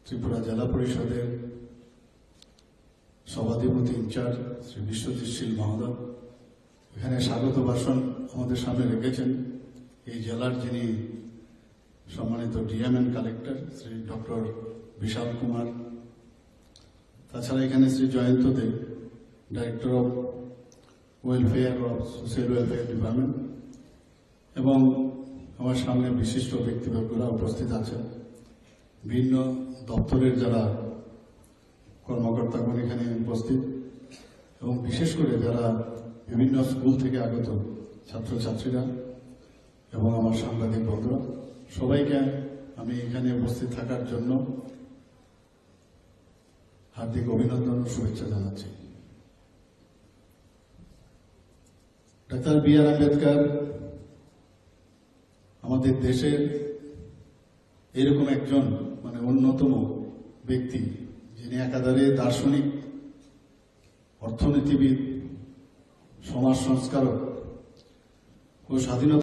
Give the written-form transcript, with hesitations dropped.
ত্রিপুরা জেলা পরিষদের সভাধিপতি ইনচার্জ শ্রী বিশ্বজিৎ শীল মহোদয় এখানে স্বাগত ভাষণ আমাদের সামনে রেখেছেন। এই জেলার যিনি সম্মানিত DM and collector Shri doctor Bishal Kumar, তাছাড়া এখানে Shri Jayanta De, director of welfare of social welfare department, এবং আমার সামনে বিশিষ্ট ব্যক্তিবর্গরা উপস্থিত আছেন। ভিন্ন দপ্তরের যারা কর্মকর্তাগণ এখানে উপস্থিত, এবং বিশেষ করে যারা বিভিন্ন স্কুল থেকে আগত ছাত্রছাত্রীরা এবং আমার সাংবাদিক বন্ধুরা, সবাইকে আমি এখানে উপস্থিত থাকার জন্য হার্দিক অভিনন্দন ও শুভেচ্ছা জানাচ্ছি। Doctor B.R.. আম্বেদকর আমাদের দেশের এরকম একজন অন্যতম ব্যক্তি, যিনি একাধারে দার্শনিক, অর্থনীতিবিদ, সমাজ সংস্কারক ও স্বাধীনতা